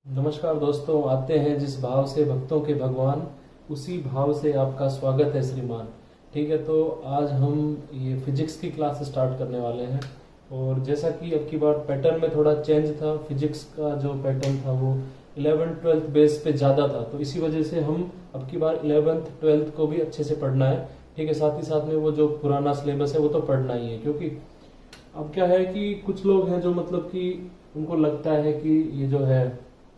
नमस्कार दोस्तों, आते हैं जिस भाव से भक्तों के भगवान, उसी भाव से आपका स्वागत है श्रीमान। ठीक है, तो आज हम ये फिजिक्स की क्लास स्टार्ट करने वाले हैं। और जैसा कि अब की बार पैटर्न में थोड़ा चेंज था, फिजिक्स का जो पैटर्न था वो 11th-12th बेस पे ज़्यादा था, तो इसी वजह से हम अब की बार 11th-12th को भी अच्छे से पढ़ना है। ठीक है, साथ ही साथ में वो जो पुराना सिलेबस है वो तो पढ़ना ही है, क्योंकि अब क्या है कि कुछ लोग हैं जो मतलब कि उनको लगता है कि ये जो है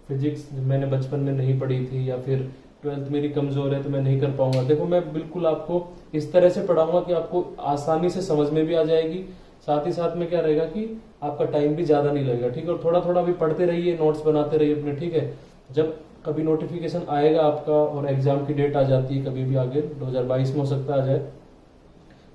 फिजिक्स मैंने बचपन में नहीं पढ़ी थी, या फिर 12th मेरी कमजोर है तो मैं नहीं कर पाऊंगा। देखो, मैं बिल्कुल आपको इस तरह से पढ़ाऊंगा कि आपको आसानी से समझ में भी आ जाएगी। साथ ही साथ में क्या रहेगा कि आपका टाइम भी ज्यादा नहीं लगेगा। ठीक है, और थोड़ा थोड़ा भी पढ़ते रहिए, नोट्स बनाते रहिए अपने। ठीक है, जब कभी नोटिफिकेशन आएगा आपका और एग्जाम की डेट आ जाती है, कभी भी आगे 2022 में हो सकता आ जाए,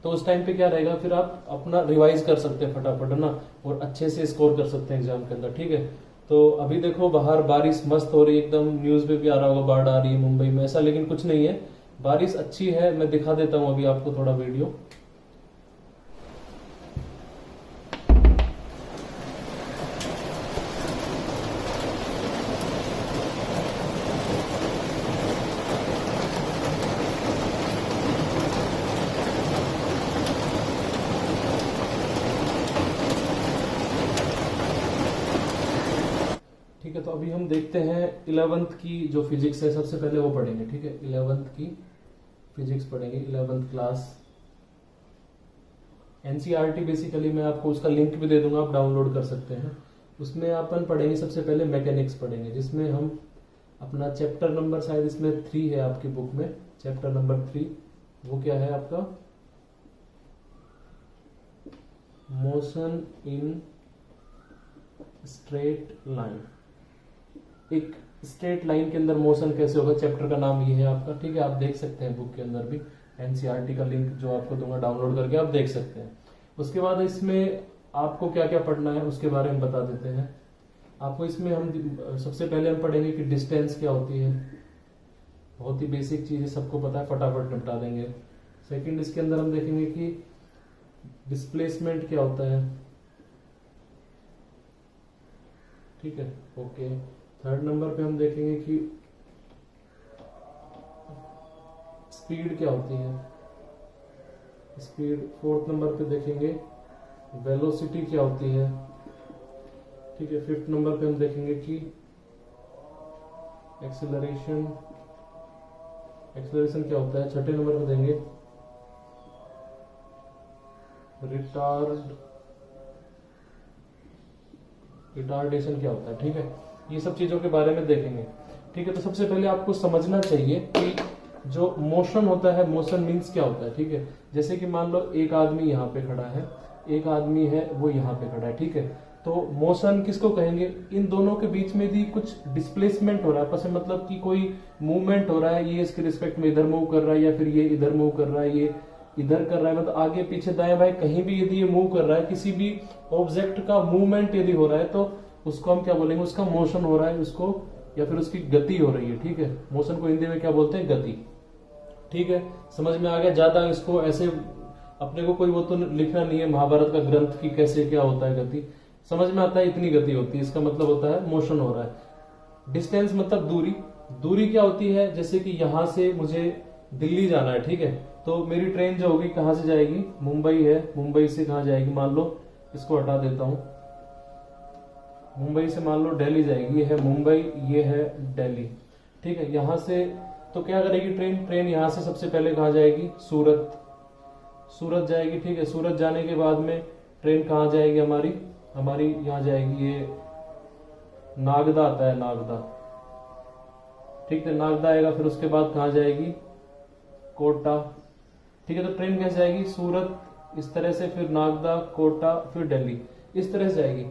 तो उस टाइम पे क्या रहेगा, फिर आप अपना रिवाइज कर सकते हैं फटाफट, है ना, और अच्छे से स्कोर कर सकते हैं एग्जाम के अंदर। ठीक है, तो अभी देखो बाहर बारिश मस्त हो रही है एकदम, न्यूज में भी आ रहा होगा बाढ़ आ रही है मुंबई में, ऐसा लेकिन कुछ नहीं है, बारिश अच्छी है। मैं दिखा देता हूँ अभी आपको थोड़ा वीडियो। ठीक है, तो अभी हम देखते हैं 11th की जो फिजिक्स है, सबसे पहले वो पढ़ेंगे। ठीक है, 11th की फिजिक्स पढ़ेंगे, 11th क्लास एनसीईआरटी। बेसिकली मैं आपको उसका लिंक भी दे दूंगा, आप डाउनलोड कर सकते हैं। उसमें अपन पढ़ेंगे सबसे पहले मैकेनिक्स पढ़ेंगे, जिसमें हम अपना चैप्टर नंबर, शायद इसमें 3 है आपकी बुक में, चैप्टर नंबर 3। वो क्या है आपका? Motion in straight line. एक स्ट्रेट लाइन के अंदर मोशन कैसे होगा, चैप्टर का नाम ये है आपका। ठीक है, आप देख सकते हैं बुक के अंदर भी, एनसीईआरटी का लिंक जो आपको दूंगा डाउनलोड करके आप देख सकते हैं। उसके बाद इसमें आपको क्या क्या पढ़ना है उसके बारे में बता देते हैं आपको। इसमें हम सबसे पहले हम पढ़ेंगे कि डिस्टेंस क्या होती है, बहुत ही बेसिक चीज है, सबको पता है, फटाफट निपटा देंगे। सेकंड, इसके अंदर हम देखेंगे कि डिस्प्लेसमेंट क्या होता है। ठीक है, ओके। थर्ड नंबर पे हम देखेंगे कि स्पीड क्या होती है, स्पीड। फोर्थ नंबर पे देखेंगे वेलोसिटी क्या होती है। ठीक है, फिफ्थ नंबर पे हम देखेंगे कि एक्सेलरेशन, एक्सेलरेशन क्या होता है। छठे नंबर पे देंगे रिटार्डेशन क्या होता है। ठीक है, ये सब चीजों के बारे में देखेंगे। ठीक है, तो सबसे पहले आपको समझना चाहिए कि जो मोशन होता है, मोशन मीन्स क्या होता है। ठीक है, जैसे कि मान लो एक आदमी यहाँ पे खड़ा है, एक आदमी है वो यहाँ पे खड़ा है। ठीक है, तो मोशन किसको कहेंगे? इन दोनों के बीच में भी कुछ डिस्प्लेसमेंट हो रहा है आपस में, मतलब कि कोई मूवमेंट हो रहा है, ये इसके रिस्पेक्ट में इधर मूव कर रहा है, या फिर ये इधर मूव कर रहा है, ये इधर कर रहा है, मतलब आगे पीछे दाएं बाएं कहीं भी यदि ये मूव कर रहा है, किसी भी ऑब्जेक्ट का मूवमेंट यदि हो रहा है, तो उसको हम क्या बोलेंगे? उसका मोशन हो रहा है उसको, या फिर उसकी गति हो रही है। ठीक है, मोशन को हिंदी में क्या बोलते हैं? गति। ठीक है, समझ में आ गया? ज्यादा इसको ऐसे अपने को कोई वो तो लिखना नहीं है महाभारत का ग्रंथ की कैसे क्या होता है गति, समझ में आता है इतनी गति होती है, इसका मतलब होता है मोशन हो रहा है। डिस्टेंस मतलब दूरी। दूरी क्या होती है? जैसे कि यहां से मुझे दिल्ली जाना है, ठीक है, तो मेरी ट्रेन जो होगी कहां से जाएगी? मुंबई है, मुंबई से कहां जाएगी? मान लो इसको हटा देता हूं, मुंबई से मान लो दिल्ली जाएगी, ये है मुंबई, ये है दिल्ली। ठीक है, यहां से तो क्या करेगी ट्रेन? ट्रेन यहां से सबसे पहले कहां जाएगी? सूरत, सूरत जाएगी। ठीक है, सूरत जाने के बाद में ट्रेन कहां जाएगी हमारी? हमारी यहां जाएगी, ये नागदा आता है, नागदा। ठीक है, नागदा आएगा, फिर उसके बाद कहां जाएगी? कोटा। ठीक है, तो ट्रेन कैसे जाएगी? सूरत, इस तरह से, फिर नागदा, कोटा, फिर दिल्ली, इस तरह से जाएगी।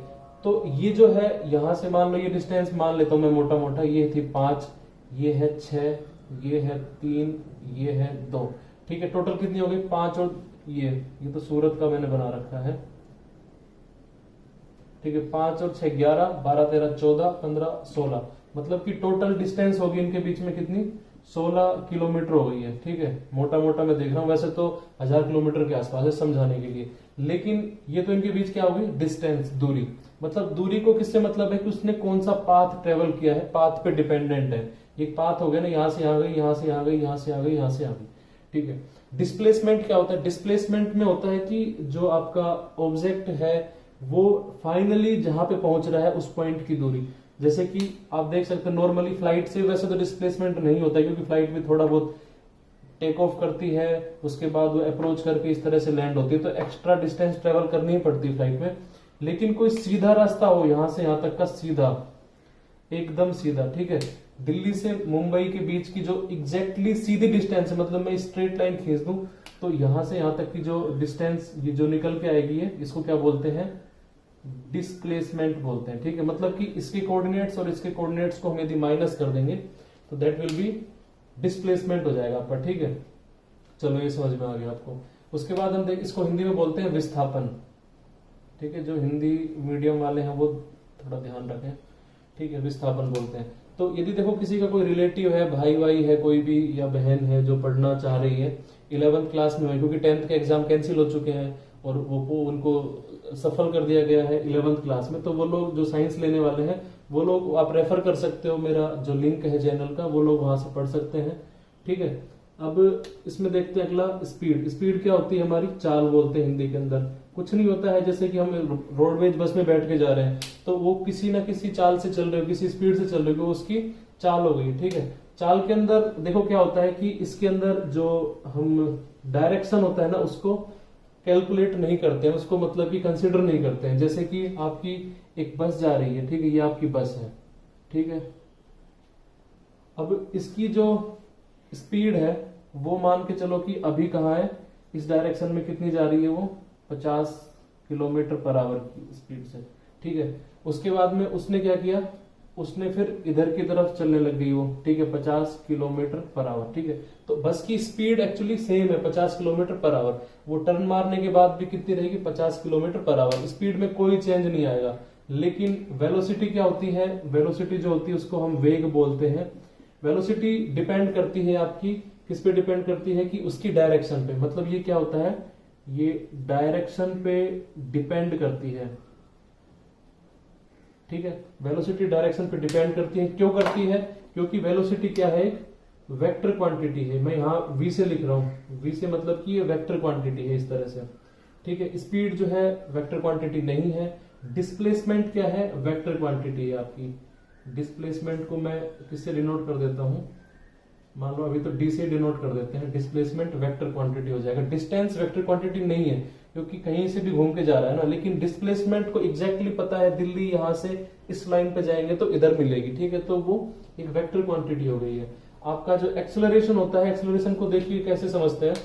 तो ये जो है यहां से मान लो, ये डिस्टेंस मान लेता हूं मैं मोटा मोटा, ये थी 5, ये है 6, ये है 3, ये है 2। ठीक है, टोटल कितनी हो गई? 5 और ये तो सूरत का मैंने बना रखा है। ठीक है, 5 और 6 11, 12 13 14 15 16, मतलब कि टोटल डिस्टेंस होगी इनके बीच में कितनी? 16 किलोमीटर हो गई है। ठीक है, मोटा मोटा मैं देख रहा हूं, वैसे तो 1000 किलोमीटर के आसपास है समझाने के लिए, लेकिन ये तो इनके बीच क्या होगी? डिस्टेंस, दूरी। मतलब दूरी को किससे मतलब है कि उसने कौन सा पाथ ट्रेवल किया है, पाथ पे डिपेंडेंट है। एक पाथ हो गया ना, यहां से यहां गई, यहां से यहां गई, यहां से आ गई, यहां से आ गई, ठीक है। डिस्प्लेसमेंट क्या होता है? डिस्प्लेसमेंट में होता है कि जो आपका ऑब्जेक्ट है वो फाइनली जहां पे पहुंच रहा है उस पॉइंट की दूरी। जैसे कि आप देख सकते हैं नॉर्मली फ्लाइट से वैसे तो डिस्प्लेसमेंट नहीं होता है, क्योंकि फ्लाइट भी थोड़ा बहुत टेक ऑफ करती है, उसके बाद वो अप्रोच करके इस तरह से लैंड होती है, तो एक्स्ट्रा डिस्टेंस ट्रेवल करनी ही पड़ती है फ्लाइट में। लेकिन कोई सीधा रास्ता हो यहां से यहां तक का, सीधा, एकदम सीधा, ठीक है, दिल्ली से मुंबई के बीच की जो एग्जैक्टली सीधी डिस्टेंस है, मतलब मैं स्ट्रेट लाइन खींच दूं तो यहां से यहां तक की जो डिस्टेंस ये जो निकल के आएगी है, इसको क्या बोलते हैं? डिस्प्लेसमेंट बोलते हैं, ठीक है। मतलब कि इसके कोऑर्डिनेट्स और इसके कोऑर्डिनेट्स को हम यदि माइनस कर देंगे तो दैट विल बी डिस्प्लेसमेंट हो जाएगा आपका, ठीक है। चलो ये समझ में आ गया आपको। उसके बाद हम देख, इसको हिंदी में बोलते हैं विस्थापन, ठीक है। जो हिंदी मीडियम वाले हैं वो थोड़ा ध्यान रखें, ठीक है, विस्थापन बोलते हैं। तो यदि देखो किसी का कोई रिलेटिव है, भाई भाई है कोई भी, या बहन है जो पढ़ना चाह रही है 11th क्लास में है, क्योंकि 10th के एग्जाम कैंसिल हो चुके हैं और वो उनको सफल कर दिया गया है 11th क्लास में, तो वो लोग जो साइंस लेने वाले हैं वो लोग आप रेफर कर सकते हो, मेरा जो लिंक है चैनल का, वो लोग वहां से पढ़ सकते हैं, ठीक है। अब इसमें देखते हैं अगला, स्पीड। स्पीड क्या होती है? हमारी चाल बोलते हैं हिंदी के अंदर। कुछ नहीं होता है, जैसे कि हम रोडवेज बस में बैठ के जा रहे हैं तो वो किसी ना किसी चाल से चल रहे हो, किसी स्पीड से चल रहे हो, उसकी चाल हो गई, ठीक है। चाल के अंदर देखो क्या होता है कि इसके अंदर जो हम डायरेक्शन होता है ना उसको कैलकुलेट नहीं करते हैं, उसको मतलब कि कंसिडर नहीं करते हैं। जैसे कि आपकी एक बस जा रही है, ठीक है, ये आपकी बस है, ठीक है। अब इसकी जो स्पीड है वो मान के चलो कि अभी कहाँ है, इस डायरेक्शन में कितनी जा रही है, वो 50 किलोमीटर पर आवर की स्पीड से, ठीक है। उसके बाद में उसने क्या किया, उसने फिर इधर की तरफ चलने लग गई वो, ठीक है, 50 किलोमीटर पर आवर, ठीक है। तो बस की स्पीड एक्चुअली सेम है, 50 किलोमीटर पर आवर। वो टर्न मारने के बाद भी कितनी रहेगी? 50 किलोमीटर पर आवर। स्पीड में कोई चेंज नहीं आएगा। लेकिन वेलोसिटी क्या होती है? वेलोसिटी जो होती है उसको हम वेग बोलते हैं। वेलोसिटी डिपेंड करती है आपकी, किस पे डिपेंड करती है? कि उसकी डायरेक्शन पे। मतलब ये क्या होता है, ये डायरेक्शन पे डिपेंड करती है, ठीक है। वेलोसिटी डायरेक्शन पे डिपेंड करती है। क्यों करती है? क्योंकि वेलोसिटी क्या है? वेक्टर क्वांटिटी है। मैं यहाँ v से लिख रहा हूं, v से मतलब कि ये वेक्टर क्वांटिटी है, इस तरह से, ठीक है। स्पीड जो है वेक्टर क्वांटिटी नहीं है। डिस्प्लेसमेंट क्या है? वेक्टर क्वांटिटी है आपकी। डिस्प्लेसमेंट को मैं किससे डिनोट कर देता हूं? मान लो अभी तो डी से डिनोट कर देते हैं। डिस्प्लेसमेंट वेक्टर क्वांटिटी हो जाएगा। डिस्टेंस वेक्टर क्वांटिटी नहीं है, क्योंकि कहीं से भी घूम के जा रहा है ना। लेकिन डिस्प्लेसमेंट को एग्जैक्टली पता है, दिल्ली यहां से इस लाइन पे जाएंगे तो इधर मिलेगी, ठीक है। तो वो एक वेक्टर क्वांटिटी हो गई है। आपका जो एक्सेलरेशन होता है, एक्सेलरेशन को देखिए कैसे समझते हैं।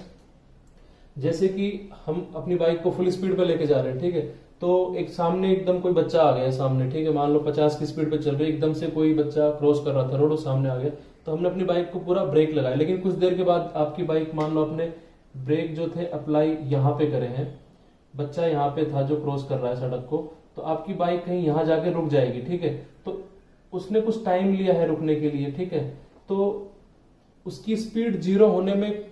जैसे कि हम अपनी बाइक को फुल स्पीड पे लेके जा रहे हैं, ठीक है, तो एक सामने एकदम कोई बच्चा आ गया सामने, ठीक है, मान लो 50 की स्पीड पे चल रही है, एकदम से कोई बच्चा क्रॉस कर रहा था रोड, सामने आ गया, तो हमने अपनी बाइक को पूरा ब्रेक लगाया। लेकिन कुछ देर के बाद आपकी बाइक, मान लो अपने ब्रेक जो थे अप्लाई यहाँ पे करे हैं, बच्चा यहाँ पे था जो क्रॉस कर रहा है सड़क को, तो आपकी बाइक कहीं यहाँ जाके रुक जाएगी, ठीक है। तो उसने कुछ टाइम लिया है रुकने के लिए, ठीक है, तो उसकी स्पीड 0 होने में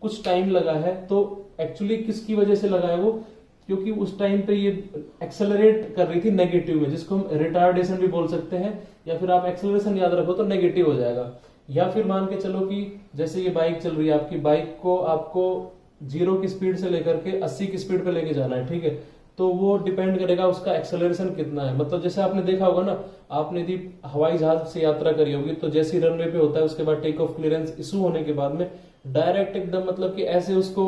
कुछ टाइम लगा है। तो एक्चुअली किसकी वजह से लगा है वो? क्योंकि उस टाइम पे ये एक्सेलरेट कर रही थी नेगेटिव में, जिसको हम रिटार्डेशन भी बोल सकते हैं, या फिर आप एक्सेलरेशन याद रखो तो नेगेटिव हो जाएगा। या फिर मान के चलो कि जैसे ये बाइक चल रही है, आपकी बाइक को आपको 0 की स्पीड से लेकर के 80 की स्पीड पे लेके जाना है, ठीक है, तो वो डिपेंड करेगा उसका एक्सेलरेशन कितना है। मतलब जैसे आपने देखा होगा ना, आपने यदि हवाई जहाज से यात्रा करी होगी, तो जैसे ही रनवे पे होता है उसके बाद टेक ऑफ क्लियरेंस इशू होने के बाद में डायरेक्ट एकदम मतलब कि ऐसे उसको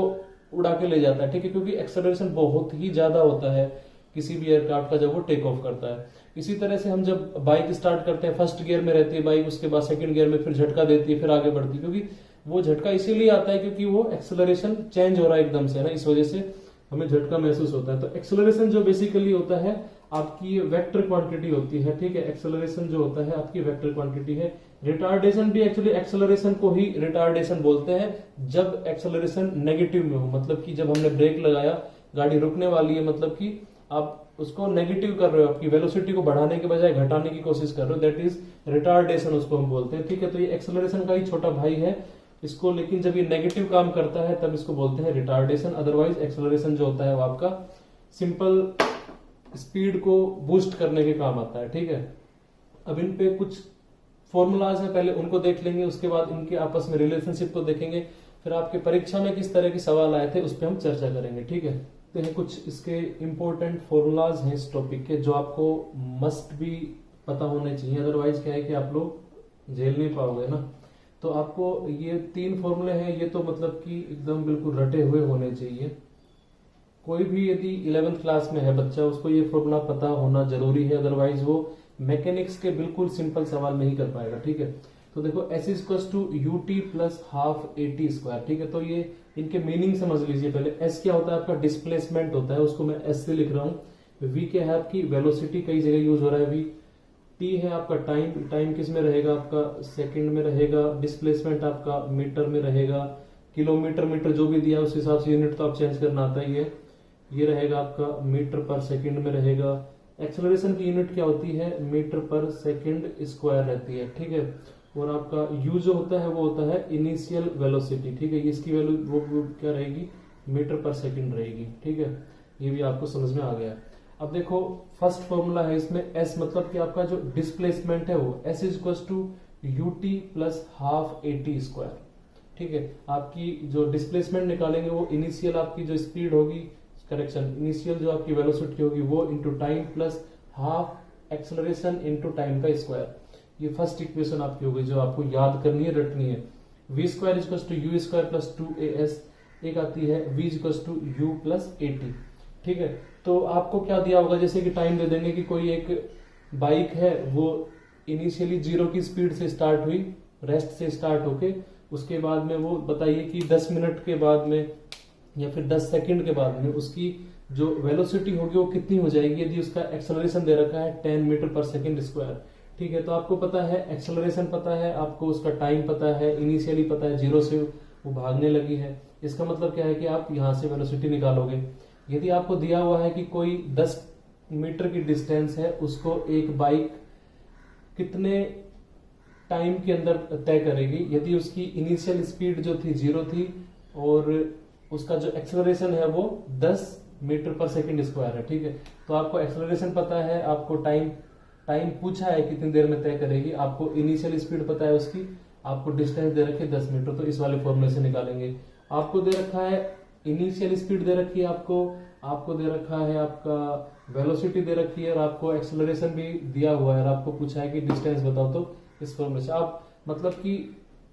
उड़ा के ले जाता है, ठीक है, क्योंकि एक्सेलरेशन बहुत ही ज्यादा होता है किसी भी एयरक्राफ्ट का जब वो टेक ऑफ करता है। इसी तरह से हम जब बाइक स्टार्ट करते हैं, फर्स्ट गियर में रहती है बाइक, उसके बाद सेकंड गियर में फिर झटका देती है, फिर आगे बढ़ती है, क्योंकि वो झटका इसीलिए आता है क्योंकि वो एक्सेलरेशन चेंज हो रहा है एकदम से ना, इस वजह से हमें झटका महसूस होता है। तो एक्सेलरेशन जो बेसिकली होता है आपकी वेक्टर क्वांटिटी होती है, ठीक है। एक्सेलरेशन जो होता है आपकी वेक्टर क्वांटिटी है। रिटार्डेशन भी एक्चुअली एक्सेलरेशन को ही रिटार्डेशन बोलते हैं जब एक्सेलरेशन नेगेटिव में हो। मतलब कि जब हमने ब्रेक लगाया, गाड़ी रुकने वाली है, मतलब कि आप उसको नेगेटिव कर रहे हो, आपकी वेलोसिटी को बढ़ाने के बजाय घटाने की कोशिश कर रहे हो, दैट इज रिटार्डेशन, उसको हम बोलते हैं, ठीक है। तो ये एक्सेलरेशन का ही छोटा भाई है इसको, लेकिन जब ये नेगेटिव काम करता है तब इसको बोलते हैं रिटार्डेशन। अदरवाइज एक्सेलरेशन जो होता है वो आपका सिंपल स्पीड को बूस्ट करने के काम आता है, ठीक है। अब इन पे कुछ फॉर्मूलाज हैं, पहले उनको देख लेंगे, उसके बाद इनके आपस में रिलेशनशिप को देखेंगे, फिर आपके परीक्षा में किस तरह के सवाल आए थे उस पर हम चर्चा करेंगे, ठीक है। तो हैं कुछ इसके इंपॉर्टेंट फॉर्मूलाज हैं इस टॉपिक के, जो आपको मस्ट भी पता होने चाहिए, अदरवाइज क्या है कि आप लोग झेल नहीं पाओगे ना। तो आपको ये 3 फॉर्मूले हैं, ये तो मतलब कि एकदम बिल्कुल रटे हुए होने चाहिए। कोई भी यदि 11th क्लास में है बच्चा, उसको ये फॉर्मूला पता होना जरूरी है, अदरवाइज वो मैकेनिक्स के बिल्कुल सिंपल सवाल नहीं कर पाएगा, ठीक है। तो देखो S equals to UT plus half AT square, ठीक है। तो ये इनके मीनिंग समझ लीजिए पहले। S क्या होता है आपका डिस्प्लेसमेंट होता है, उसको मैं S से लिख रहा हूँ। V क्या है आपकी वेलोसिटी, कई जगह यूज हो रहा है V। T है आपका टाइम, टाइम किस में रहेगा आपका सेकंड में रहेगा। डिस्प्लेसमेंट आपका मीटर में रहेगा, किलोमीटर मीटर जो भी दिया उस हिसाब से यूनिट तो आप चेंज करना आता ही है। ये रहेगा आपका मीटर पर सेकंड में रहेगा। एक्सेलरेशन की यूनिट क्या होती है, मीटर पर सेकंड स्क्वायर रहती है, ठीक है। और आपका यू जो होता है वो होता है इनिशियल वेलोसिटी, ठीक है। इसकी वैल्यू वो क्या रहेगी, मीटर पर सेकंड रहेगी, ठीक है। ये भी आपको समझ में आ गया। अब देखो फर्स्ट फॉर्मूला है इसमें S मतलब कि आपका जो डिस्प्लेसमेंट है वो S is equal to UT plus half AT square, ठीक है। आपकी जो डिस्प्लेसमेंट निकालेंगे वो इनिशियल आपकी जो स्पीड होगी, करेक्शन, इनिशियल जो आपकी वेलोसिटी होगी वो into time plus half acceleration into time का स्क्वायर। ये फर्स्ट इक्वेशन आपकी होगी जो आपको याद करनी है, रटनी है। V square is to u square plus 2AS, एक आती है V is to u plus AT, ठीक है। तो आपको क्या दिया होगा, जैसे कि टाइम दे देंगे कि कोई एक बाइक है वो इनिशियली 0 की स्पीड से स्टार्ट हुई, रेस्ट से स्टार्ट होके, उसके बाद में वो बताइए कि 10 मिनट के बाद में या फिर 10 सेकंड के बाद में उसकी जो वेलोसिटी होगी वो कितनी हो जाएगी, यदि उसका एक्सेलरेशन दे रखा है 10 मीटर पर सेकंड स्क्वायर, ठीक है। तो आपको पता है एक्सेलरेशन पता है, आपको उसका टाइम पता है, इनिशियली पता है 0 से वो भागने लगी है। इसका मतलब क्या है कि आप यहां से वेलोसिटी निकालोगे। यदि आपको दिया हुआ है कि कोई 10 मीटर की डिस्टेंस है, उसको एक बाइक कितने टाइम के अंदर तय करेगी, यदि उसकी इनिशियल स्पीड जो थी 0 थी और उसका जो एक्सेलरेशन है वो 10 मीटर पर सेकंड स्क्वायर है, ठीक है। तो आपको एक्सेलरेशन पता है, आपको टाइम पूछा है कितनी देर में तय करेगी, आपको इनिशियल स्पीड पता है उसकी, आपको डिस्टेंस दे रखी है 10 मीटर, तो इस वाले फॉर्मूले से निकालेंगे। आपको दे रखा है इनिशियल स्पीड दे रखी है, आपको दे रखा है आपका वेलोसिटी दे रखी है, और आपको एक्सेलरेशन भी दिया हुआ है, और आपको पूछा है कि डिस्टेंस बताओ। तो इस फॉर्मूले से आप मतलब कि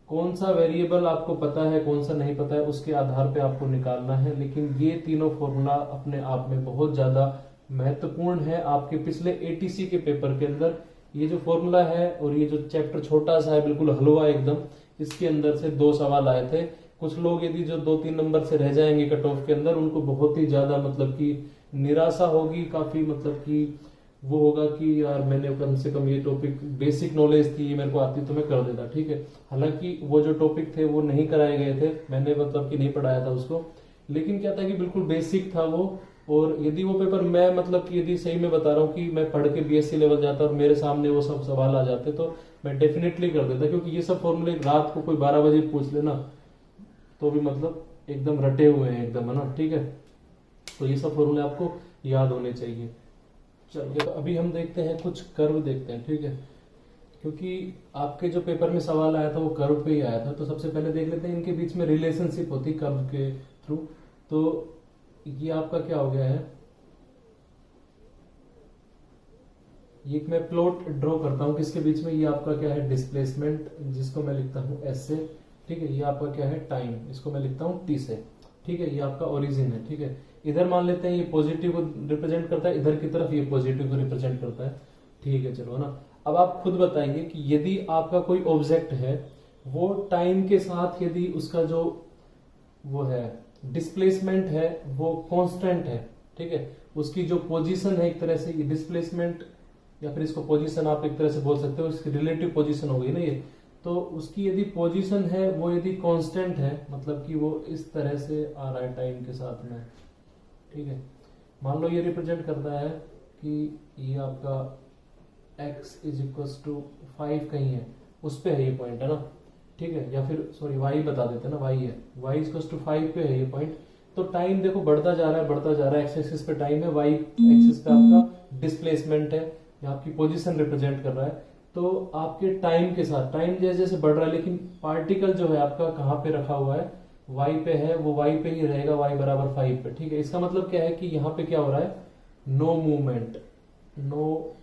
कौन सा वेरिएबल आपको पता है कौन सा नहीं पता है उसके आधार पे आपको निकालना है। लेकिन ये तीनों फॉर्मूला अपने आप में बहुत ज्यादा महत्वपूर्ण है आपके पिछले ATC के पेपर के अंदर। ये जो फॉर्मूला है और ये जो चैप्टर छोटा सा है बिल्कुल हलवा एकदम, इसके अंदर से 2 सवाल आए थे। कुछ लोग यदि जो 2-3 नंबर से रह जाएंगे कट ऑफ के अंदर, उनको बहुत ही ज्यादा मतलब कि निराशा होगी, काफी मतलब कि वो होगा कि यार मैंने कम से कम ये टॉपिक बेसिक नॉलेज थी मेरे को आती तो मैं कर देता, ठीक है। हालांकि वो जो टॉपिक थे वो नहीं कराए गए थे, मैंने मतलब कि नहीं पढ़ाया था उसको, लेकिन क्या था कि बिल्कुल बेसिक था वो। और यदि वो पेपर मैं मतलब कि यदि सही में बता रहा हूँ कि मैं पढ़ के BSc लेवल जाता और मेरे सामने वो सब सवाल आ जाते तो मैं डेफिनेटली कर देता, क्योंकि ये सब फॉर्मूले रात को कोई 12 बजे पूछ लेना तो भी मतलब एकदम रटे हुए हैं एकदम, है ना, ठीक है। तो ये सब फॉर्मूले आपको याद होने चाहिए। चलिए तो अभी हम देखते हैं कुछ कर्व देखते हैं, ठीक है, क्योंकि आपके जो पेपर में सवाल आया था वो कर्व पे ही आया था। तो सबसे पहले देख लेते हैं इनके बीच में रिलेशनशिप होती कर्व के थ्रू। तो ये आपका क्या हो गया है, ये मैं प्लॉट ड्रॉ करता हूं किसके बीच में, ये आपका क्या है डिस्प्लेसमेंट, जिसको मैं लिखता हूं S से, ठीक है। ये आपका क्या है टाइम, इसको मैं लिखता हूं T से, ठीक है। ये आपका ओरिजिन है, ठीक है। इधर मान लेते हैं ये पॉजिटिव को रिप्रेजेंट करता है, इधर की तरफ ये पॉजिटिव को रिप्रेजेंट करता है, ठीक है। चलो ना, अब आप खुद बताइए कि यदि आपका कोई ऑब्जेक्ट है वो टाइम के साथ यदि उसका जो वो है डिस्प्लेसमेंट है वो कांस्टेंट है, ठीक है, उसकी जो पोजीशन है एक तरह से ये डिस्प्लेसमेंट या फिर इसको पोजीशन आप एक तरह से बोल सकते हो, इसकी रिलेटिव पोजीशन हो गई ना ये। तो उसकी यदि पोजीशन है वो यदि कांस्टेंट है, मतलब कि वो इस तरह से आ रहा है टाइम के साथ में, ठीक है। मान लो ये रिप्रेजेंट करता है कि ये आपका x इज इक्वल टू 5 कहीं है, उस पे है ये पॉइंट, है ना, ठीक है। या फिर सॉरी y बता देते हैं ना, y है, y इज इक्वल टू 5 पे है ये पॉइंट। तो टाइम देखो बढ़ता जा रहा है, x एक्सिस पे टाइम है, y एक्सिस पे आपका डिस्प्लेसमेंट है या आपकी पोजीशन रिप्रेजेंट कर रहा है, तो आपके टाइम के साथ, टाइम जैसे जैसे बढ़ रहा है, लेकिन पार्टिकल जो है आपका कहाँ पे रखा हुआ है, y पे है, वो y पे ही रहेगा, y बराबर 5 पे। ठीक है, इसका मतलब क्या है कि यहाँ पे क्या हो रहा है, नो मूवमेंट, नो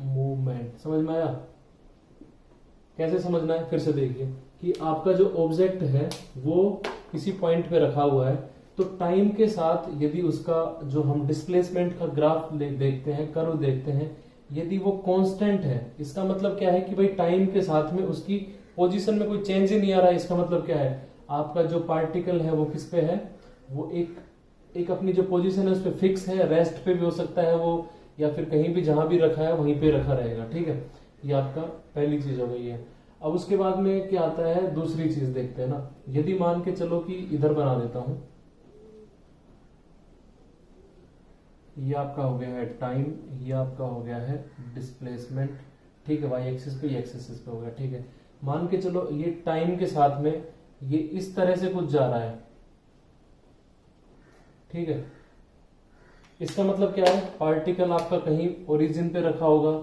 मूवमेंट। समझ में आया? कैसे समझना है, फिर से देखिए कि आपका जो ऑब्जेक्ट है वो किसी पॉइंट पे रखा हुआ है, तो टाइम के साथ यदि उसका जो हम डिस्प्लेसमेंट का ग्राफ देखते हैं, कर्व देखते हैं, यदि वो कांस्टेंट है, इसका मतलब क्या है कि भाई टाइम के साथ में उसकी पोजीशन में कोई चेंज ही नहीं आ रहा है। इसका मतलब क्या है, आपका जो पार्टिकल है वो किस पे है, वो एक अपनी जो पोजीशन है उस पर फिक्स है, रेस्ट पे भी हो सकता है वो, या फिर कहीं भी जहां भी रखा है वहीं पे रखा रहेगा। ठीक है, ये आपका पहली चीज हो गई है। अब उसके बाद में क्या आता है, दूसरी चीज देखते हैं ना। यदि मान के चलो कि इधर बना देता हूं, ये आपका हो गया है टाइम, ये आपका हो गया है डिस्प्लेसमेंट। ठीक है, वाई एक्सिस पे, एक्सिस पे हो गया। ठीक है, मान के चलो ये टाइम के साथ में ये इस तरह से कुछ जा रहा है। ठीक है, इसका मतलब क्या है, पार्टिकल आपका कहीं ओरिजिन पे रखा होगा।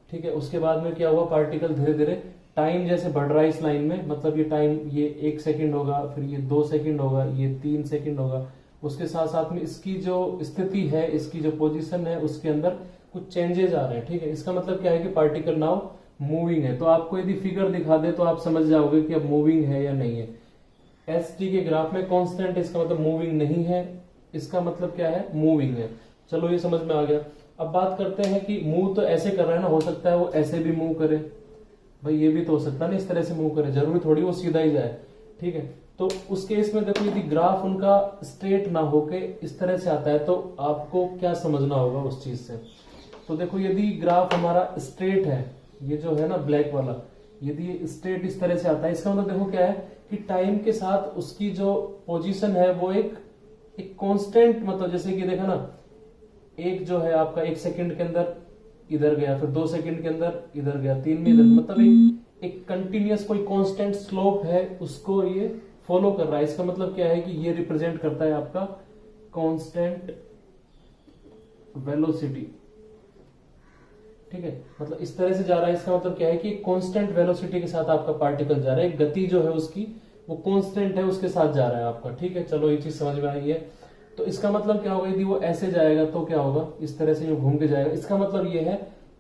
ठीक है, उसके बाद में क्या हुआ, पार्टिकल धीरे धीरे टाइम जैसे बढ़ रहा है इस लाइन में, मतलब ये टाइम, ये 1 सेकंड होगा, फिर ये 2 सेकंड होगा, ये 3 सेकंड होगा। उसके साथ साथ में इसकी जो स्थिति है, इसकी जो पोजीशन है, उसके अंदर कुछ चेंजेस आ रहे हैं। ठीक है, इसका मतलब क्या है कि पार्टिकल नाउ मूविंग है। तो आपको यदि फिगर दिखा दे तो आप समझ जाओगे कि अब मूविंग है या नहीं है। एस टी के ग्राफ में कांस्टेंट है, इसका मतलब मूविंग नहीं है, इसका मतलब क्या है, मूविंग है। चलो ये समझ में आ गया। अब बात करते हैं कि मूव तो ऐसे कर रहा है ना, हो सकता है वो ऐसे भी मूव करे, भाई ये भी तो हो सकता है ना इस तरह से मूव करे, जरूरी थोड़ी वो सीधा ही जाए। ठीक है, तो उस केस में देखो यदि ग्राफ उनका स्ट्रेट ना होके इस तरह से आता है तो आपको क्या समझना होगा उस चीज से। तो देखो यदि ग्राफ हमारा स्ट्रेट है, ये जो है ना ब्लैक वाला, यदि स्ट्रेट इस तरह से आता है, इसका मतलब देखो क्या है कि टाइम के साथ उसकी जो पोजीशन है वो एक कांस्टेंट, मतलब जैसे कि देखा ना, एक जो है आपका 1 सेकंड के अंदर इधर गया, फिर 2 सेकंड के अंदर इधर गया, 3 में इधर, मतलब एक कंटिन्यूअस कोई कांस्टेंट स्लोप है, उसको ये फॉलो कर रहा है। इसका मतलब क्या है कि ये रिप्रेजेंट करता है आपका कांस्टेंट वेलोसिटी। ठीक है, मतलब इस तरह से जा रहा है, इसका मतलब क्या है कि कांस्टेंट वेलोसिटी के साथ आपका पार्टिकल जा रहा है, गति जो है उसकी वो कांस्टेंट है, उसके साथ जा रहा है आपका। ठीक है, चलो ये चीज समझ में आई है। तो इसका मतलब क्या होगा, यदि वो ऐसे जाएगा तो क्या होगा, इस तरह से जो घूम के जाएगा। इसका मतलब ये है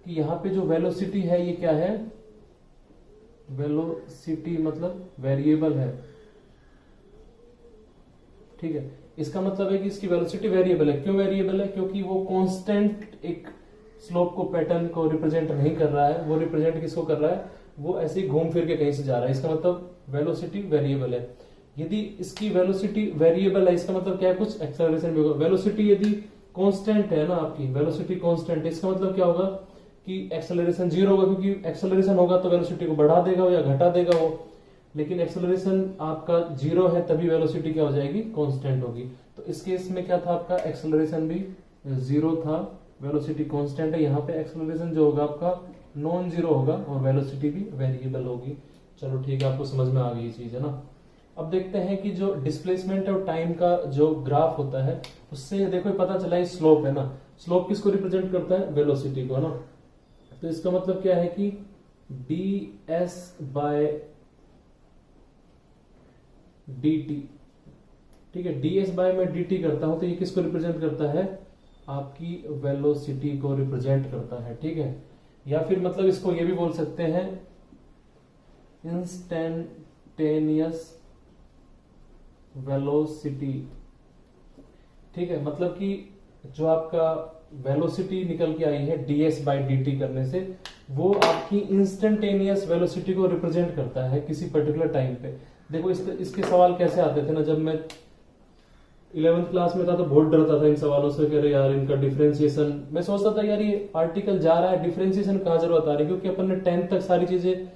कि यहाँ पे जो वेलोसिटी है ये क्या है, वेलोसिटी मतलब वेरिएबल है। ठीक है, इसका मतलब है कि इसकी वेलोसिटी वेरिएबल है। क्यों वेरिएबल है, क्योंकि वो कांस्टेंट एक स्लोप को, पैटर्न को रिप्रेजेंट नहीं कर रहा है, वो रिप्रेजेंट किसको कर रहा है, वो ऐसे ही घूम फिर के कहीं से जा रहा है। इसका मतलब वेलोसिटी वेरिएबल है। यदि इसकी वेलोसिटी वेरिएबल है, इसका मतलब क्या है, कुछ एक्सेलरेशन भी होगा। वेलोसिटी यदि कांस्टेंट है ना, आपकी वेलोसिटी कांस्टेंट है, इसका मतलब क्या होगा कि एक्सेलरेशन 0 होगा, क्योंकि एक्सेलरेशन होगा तो वेलोसिटी को बढ़ा देगा या घटा देगा वो, लेकिन एक्सेलरेशन आपका 0 है तभी वेलोसिटी क्या हो जाएगी, कांस्टेंट होगी। तो इस केस में क्या था, आपका एक्सेलरेशन भी 0 था, वेलोसिटी कांस्टेंट है। यहाँ पे एक्सेलरेशन जो होगा आपका नॉन जीरो होगा और वेलोसिटी भी वेरिएबल होगी। चलो ठीक है, आपको समझ में आ गई ये चीज है ना। अब देखते हैं कि जो डिस्प्लेसमेंट और टाइम का जो ग्राफ होता है, उससे देखो पता चला है स्लोप है ना, स्लोप किसको रिप्रेजेंट करता है, वेलोसिटी को, है ना। तो इसका मतलब क्या है कि ds बाय dt। ठीक है, ds बाय मैं dt करता हूं तो ये किसको रिप्रेजेंट करता है, आपकी वेलोसिटी को रिप्रेजेंट करता है। ठीक है, या फिर मतलब इसको ये भी बोल सकते हैं इंस्टेंटेनियस वेलोसिटी। ठीक है, मतलब कि जो आपका वेलोसिटी निकल के आई है ds बाई dt करने से, वो आपकी इंस्टेंटेनियस वेलोसिटी को रिप्रेजेंट करता है किसी पर्टिकुलर टाइम पे। देखो इसके सवाल कैसे आते थे ना, जब मैं 11th क्लास में था तो बहुत डरता था इन सवालों से, कह रहे यार इनका डिफरेंशिएशन, मैं सोचता था यार ये पार्टिकल जा रहा है, डिफरेंशिएशन कहाँ जरूरत आ रही है, क्योंकि अपन ने 10th तक सारी चीजें,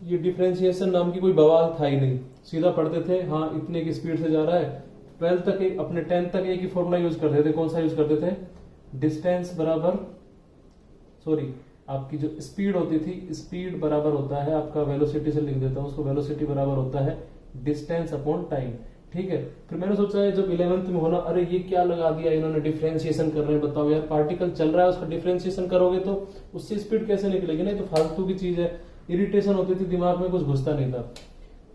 ये डिफरेंशिएशन नाम की कोई बवाल था ही नहीं, सीधा पढ़ते थे, हाँ इतने की स्पीड से जा रहा है। 12th तक अपने 10th तक एक ही फॉर्मूला यूज करते थे, कौन सा यूज करते थे, डिस्टेंस बराबर, सॉरी आपकी जो स्पीड होती थी, स्पीड बराबर होता है आपका वेलोसिटी से लिख देता हूं उसको, वेलोसिटी बराबर होता है डिस्टेंस अपॉन टाइम। ठीक है। फिर मैंने सोचा है जब 11th में होना, अरे ये क्या लगा दिया इन्होंने, डिफरेंशिएशन कर रहे हैं, बताओ यार पार्टिकल चल रहा है उसका डिफरेंशिएशन करोगे तो उससे स्पीड कैसे निकलेगी, नहीं तो फालतू की चीज है। इरिटेशन होती थी, दिमाग में कुछ घुसता नहीं था।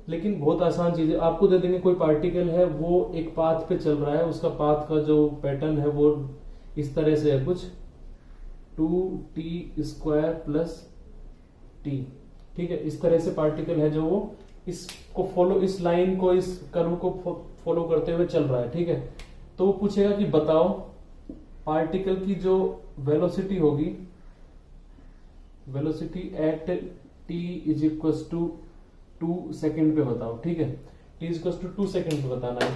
लेकिन बहुत आसान चीज है, आपको दे देंगे कोई पार्टिकल है वो एक पाथ पे चल रहा है, उसका पाथ का जो पैटर्न है वो इस तरह से है कुछ 2t² प्लस t, ठीक है। इस तरह से पार्टिकल है जो वो इसको फॉलो, इस लाइन को, इस कर्व को फॉलो करते हुए चल रहा है, ठीक है। तो वो पूछेगा कि बताओ पार्टिकल की जो वेलोसिटी होगी, velocity at t is equal to 2 second पे बताओ, ठीक है। t is equal to 2 second पे बताना है।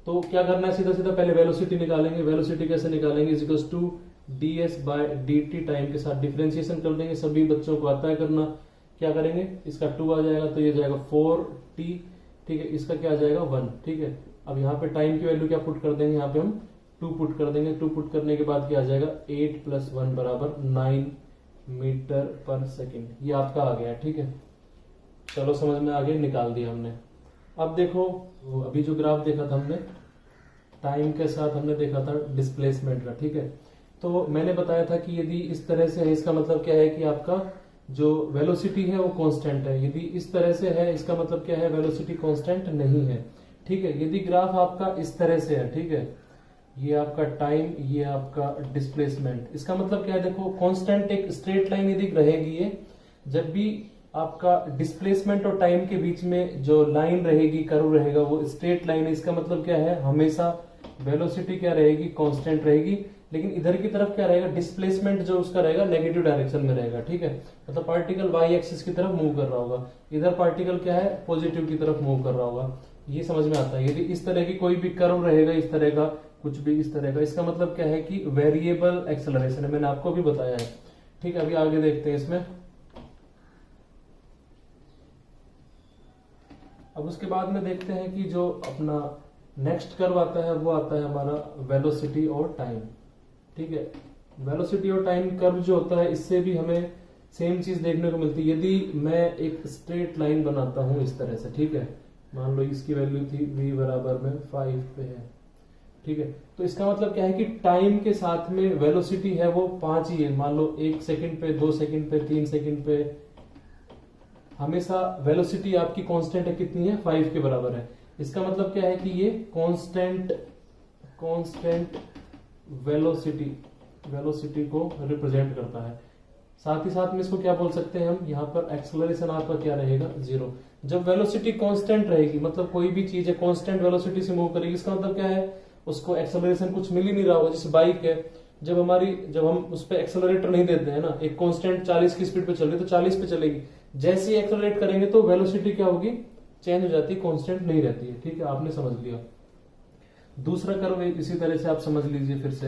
तो क्या करना है, सीधा सीधा पहले वेलोसिटी निकालेंगे। वेलोसिटी कैसे निकालेंगे, is equal to ds by dt, time के साथ डिफरेंशिएशन कर देंगे, सभी बच्चों को आता है करना। क्या करेंगे, इसका 2 आ जाएगा तो ये जाएगा 4t, ठीक है। इसका क्या आ जाएगा 1, ठीक है। अब यहाँ पे टाइम की वैल्यू क्या पुट कर देंगे, यहाँ पे हम 2 पुट कर देंगे। 2 पुट करने के बाद क्या आ जाएगा 8 + 1 बराबर 9 मीटर पर सेकेंड, ये आपका आ गया, ठीक है। चलो समझ में आ गया, निकाल दिया हमने। अब देखो अभी जो ग्राफ देखा था हमने, टाइम के साथ हमने देखा था डिस्प्लेसमेंट का, ठीक है। तो मैंने बताया था कि यदि इस तरह से है, इसका मतलब क्या है कि आपका जो वेलोसिटी है वो कांस्टेंट है। यदि इस तरह से है, इसका मतलब क्या है, वेलोसिटी कांस्टेंट नहीं है, ठीक है। यदि ग्राफ आपका इस तरह से है, ठीक है, ये आपका टाइम, ये आपका डिस्प्लेसमेंट, इसका मतलब क्या है, देखो कांस्टेंट एक स्ट्रेट लाइन यदि रहेगी, ये जब भी आपका डिस्प्लेसमेंट और टाइम के बीच में जो लाइन रहेगी, कर्व रहेगा, वो स्ट्रेट लाइन है। इसका मतलब क्या है, हमेशा वेलोसिटी क्या रहेगी, कांस्टेंट रहेगी। लेकिन इधर की तरफ क्या रहेगा, डिस्प्लेसमेंट जो उसका रहेगा नेगेटिव डायरेक्शन में रहेगा, ठीक है। मतलब पार्टिकल वाई एक्सिस की तरफ मूव कर रहा होगा, इधर पार्टिकल क्या है, पॉजिटिव की तरफ मूव कर रहा होगा। ये समझ में आता है। यदि इस तरह की कोई भी कर्व रहेगा, इस तरह का कुछ भी इस तरह का, इसका मतलब क्या है कि वेरिएबल एक्सेलरेशन है, मैंने आपको भी बताया है, ठीक है। अभी आगे देखते हैं इसमें। अब उसके बाद में देखते हैं कि जो अपना नेक्स्ट कर्व आता है वो आता है हमारा वेलोसिटी और टाइम, ठीक है। वेलोसिटी और टाइम कर्व जो होता है, इससे भी हमें सेम चीज देखने को मिलती है। यदि मैं एक स्ट्रेट लाइन बनाता हूं इस तरह से, ठीक है, मान लो इसकी वैल्यू थी v बराबर में 5 पे है, ठीक है। तो इसका मतलब क्या है कि टाइम के साथ में वेलोसिटी है वो 5 ही है। मान लो 1 सेकंड पे, 2 सेकंड पे, 3 सेकंड पे, हमेशा वेलोसिटी आपकी कांस्टेंट है, कितनी है, 5 के बराबर है। इसका मतलब क्या है कि ये कांस्टेंट वेलोसिटी को रिप्रेजेंट करता है। साथ ही साथ में इसको क्या बोल सकते हैं हम, यहाँ पर एक्सेलरेशन आपका क्या रहेगा, 0। जब वेलोसिटी कांस्टेंट रहेगी, मतलब कोई भी चीज है कांस्टेंट वेलोसिटी से मूव करेगी, इसका मतलब क्या है, उसको एक्सेलरेशन कुछ मिल ही नहीं रहा होगा। जैसे बाइक है, जब हम उस पर एक्सेलरेटर नहीं देते हैं ना, एक कांस्टेंट 40 की स्पीड पे चल रही है तो 40 पे चलेगी। जैसे ही एक्सेलरेट करेंगे तो वेलोसिटी क्या होगी, चेंज हो जाती है, कांस्टेंट नहीं रहती है, ठीक है। आपने समझ लिया। दूसरा कर्व इसी तरह से आप समझ लीजिए फिर से,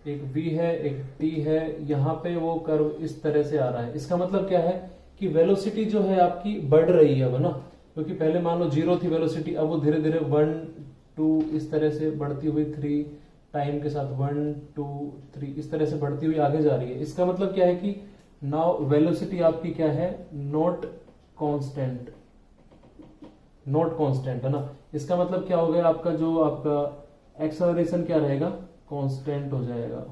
एक v है, एक t है, यहाँ पे वो कर्व इस तरह से आ रहा है। इसका मतलब क्या है कि वेलोसिटी जो है आपकी बढ़ रही है अब ना, क्योंकि पहले मान लो 0 थी वेलोसिटी, अब वो धीरे धीरे 1 2 इस तरह से बढ़ती हुई 3, टाइम के साथ 1 2 3 इस तरह से बढ़ती हुई आगे जा रही है। इसका मतलब क्या है कि नाउ वेलोसिटी आपकी क्या है, नॉट कांस्टेंट है ना। इसका मतलब क्या हो गया, आपका जो आपका एक्सेलरेशन क्या रहेगा, कांस्टेंट हो जाएगा,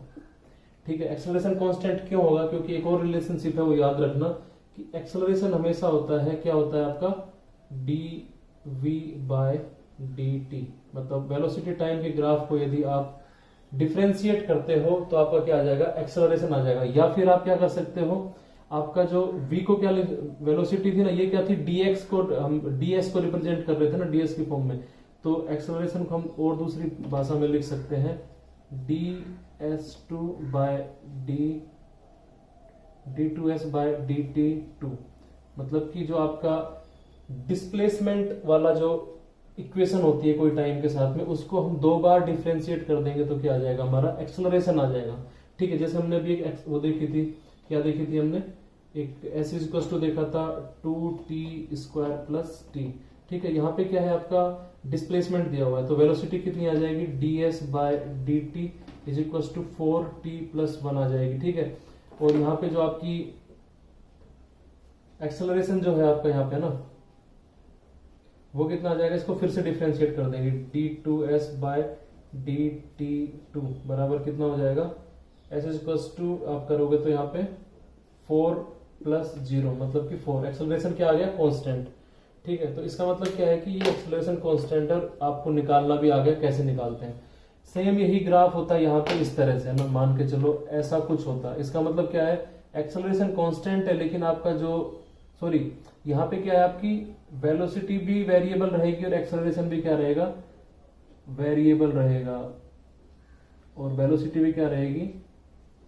ठीक है। एक्सेलरेशन कांस्टेंट क्यों होगा, क्योंकि एक और रिलेशनशिप है वो याद रखना कि एक्सेलरेशन हमेशा होता है, क्या होता है आपका, dv/dt। मतलब वेलोसिटी टाइम के ग्राफ को यदि आप डिफरेंशिएट करते हो तो आपका क्या आ जाएगा, एक्सेलरेशन आ जाएगा। या फिर आप क्या कर सकते हो, आपका जो v को क्या वेलोसिटी थी ना, ये क्या थी, dx को हम ds को रिप्रेजेंट कर रहे थे ना, ds की फॉर्म में। तो एक्सेलरेशन को हम और दूसरी भाषा में लिख सकते हैं d2s/dt2, मतलब कि जो आपका डिस्प्लेसमेंट वाला जो इक्वेशन होती है कोई टाइम के साथ में, उसको हम 2 बार डिफरेंशिएट कर देंगे तो क्या आ जाएगा, हमारा एक्सेलरेशन आ जाएगा, ठीक है। जैसे हमने अभी एक वो देखी थी, क्या देखी थी हमने, एक s इक्वल टू देखा था 2t² प्लस t, ठीक है। यहाँ पे क्या है, आपका डिस्प्लेसमेंट दिया हुआ है, तो वेलोसिटी कितनी आ जाएगी, ds/dt is equal to 4t + 1 आ जाएगी, ठीक है। और यहाँ पे जो आपकी एक्सेलरेशन जो है आपका यहाँ पे ना, वो कितना आ जाएगा, इसको फिर से डिफ्रेंशिएट कर देंगे, d2s बाय dt2 बराबर कितना हो जाएगा, s इक्वल्स टू आप करोगे तो यहाँ पे 4 + 0 मतलब कि 4। एक्सेलरेशन क्या आ गया, कांस्टेंट। ठीक है, तो इसका मतलब क्या है कि ये एक्सेलरेशन कांस्टेंट और आपको निकालना भी आ गया, कैसे निकालते हैं। सेम यही ग्राफ होता है यहाँ पे इस तरह से ना, मान के चलो ऐसा कुछ होता है। इसका मतलब क्या है, एक्सेलरेशन कांस्टेंट है लेकिन आपका जो यहाँ पे क्या है, आपकी वेलोसिटी भी वेरिएबल रहेगी और एक्सेलरेशन भी क्या रहेगा, वेरिएबल रहेगा, और वेलोसिटी भी क्या रहेगी,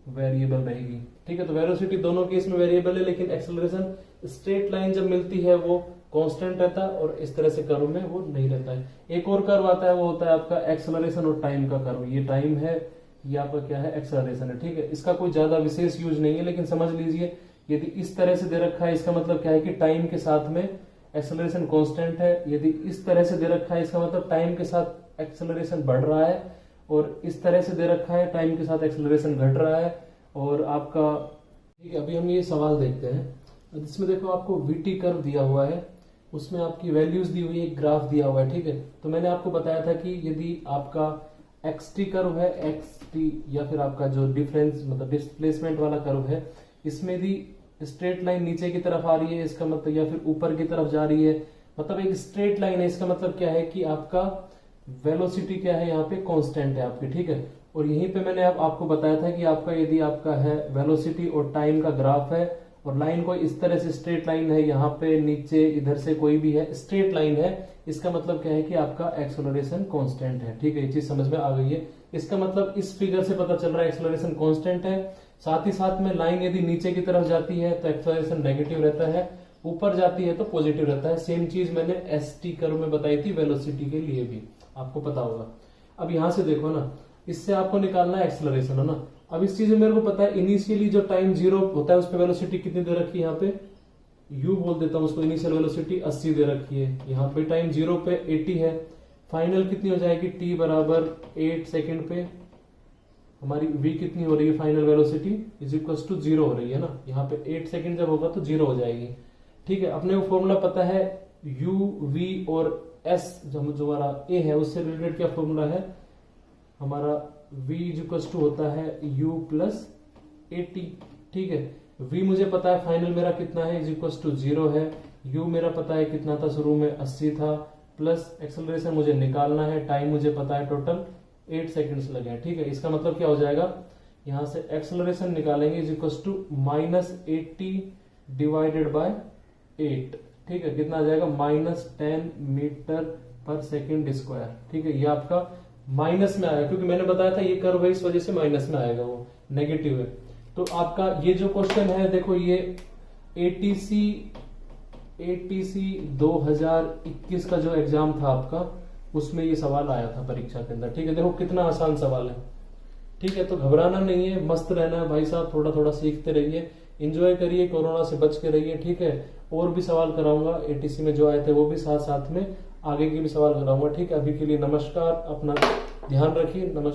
वेरिएबल रहेगी। ठीक है, तो वेलोसिटी दोनों केस में वेरिएबल है, लेकिन एक्सेलरेशन स्ट्रेट लाइन जब मिलती है वो कांस्टेंट रहता है और इस तरह से कर्व में वो नहीं रहता है। एक और कर्व आता है, वो होता है आपका एक्सेलरेशन और टाइम का कर्व। ये टाइम है, ये आपका क्या है, एक्सेलरेशन है। ठीक है, इसका कोई ज्यादा विशेष यूज नहीं है, लेकिन समझ लीजिए यदि इस तरह से दे रखा है इसका मतलब क्या है कि टाइम के साथ में एक्सेलरेशन कांस्टेंट है। यदि इस तरह से दे रखा है इसका मतलब टाइम के साथ एक्सेलरेशन बढ़ रहा है, और इस तरह से दे रखा है टाइम के साथ एक्सेलरेशन घट रहा है। और आपका ठीक है, अभी हम ये सवाल देखते हैं। इसमें देखो आपको वीटी कर्व दिया हुआ है, उसमें आपकी वैल्यूज दी हुई है, एक ग्राफ दिया हुआ है। ठीक है, तो मैंने आपको बताया था कि यदि आपका एक्सटी कर्व है, एक्सटी या फिर आपका जो डिफरेंस मतलब डिस्प्लेसमेंट वाला कर्व है, इसमें यदि स्ट्रेट लाइन नीचे की तरफ आ रही है इसका मतलब, या फिर ऊपर की तरफ जा रही है, मतलब एक स्ट्रेट लाइन है, इसका मतलब क्या है कि आपका वेलोसिटी क्या है, यहाँ पे कांस्टेंट है आपकी। ठीक है, और यहीं पे मैंने आपको बताया था कि आपका यदि आपका है वेलोसिटी और टाइम का ग्राफ है, और लाइन कोई इस तरह से स्ट्रेट लाइन है, यहाँ पे नीचे इधर से कोई भी है स्ट्रेट लाइन है, इसका मतलब क्या है कि आपका एक्सेलरेशन कांस्टेंट है। ठीक है, ये चीज समझ में आ गई है। इसका मतलब इस फिगर से पता चल रहा है एक्सेलरेशन कांस्टेंट है। साथ ही साथ में लाइन यदि नीचे की तरफ जाती है तो एक्सेलरेशन नेगेटिव रहता है, ऊपर जाती है तो पॉजिटिव रहता है। सेम चीज मैंने एसटी कर्व में बताई थी वेलोसिटी के लिए भी, आपको पता होगा। अब यहां से देखो ना, इससे आपको निकालना है एक्सेलरेशन, है ना। अब इस चीज में मेरे को पता है इनिशियली जो टाइम 0 होता है उस पर वेलोसिटी कितनी दे रखी है, यहाँ पे u बोल देता हूं उसको, इनिशियल वेलोसिटी 80 दे रखी है। यहाँ पे टाइम 0 पे 80 है, फाइनल कितनी हो जाएगी, t बराबर 8 सेकेंड पे हमारी v कितनी हो रही है, final velocity is equals to 0 हो रही है ना। यहाँ पे 8 सेकेंड जब होगा तो 0 हो जाएगी। ठीक है, अपने को फॉर्मूला पता है u v और s, जो हमारा a है उससे रिलेटेड क्या फॉर्मूला है हमारा, v इज इक्वल्स टू होता है u प्लस 80। ठीक है, v मुझे पता है फाइनल मेरा कितना है, इज इक्वल्स टू 0 है। u मेरा पता है कितना था, शुरू में 80 था, प्लस एक्सेलरेशन मुझे निकालना है, टाइम मुझे पता है टोटल 8 सेकेंड्स लगे हैं। ठीक है, इसका मतलब क्या हो जाएगा, यहां से एक्सेलरेशन निकालेंगे is equals to -80 divided by 8। ठीक है, कितना आ जाएगा, -10 मीटर पर सेकेंड स्क्वायर। ठीक है, ये आपका माइनस में आएगा, क्योंकि मैंने बताया था ये कर्व है, इस वजह से माइनस में आएगा, वो नेगेटिव है। तो आपका ये जो क्वेश्चन है देखो, ये एटीसी 2021 का जो एग्जाम था आपका, उसमें ये सवाल आया था परीक्षा के अंदर। ठीक है, देखो कितना आसान सवाल है। ठीक है, तो घबराना नहीं है, मस्त रहना है भाई साहब, थोड़ा थोड़ा सीखते रहिए, एंजॉय करिए, कोरोना से बच के रहिए। ठीक है, और भी सवाल कराऊंगा एटीसी में जो आए थे वो भी, साथ साथ में आगे के भी सवाल कराऊंगा। ठीक है, अभी के लिए नमस्कार, अपना ध्यान रखिए, नमस्कार।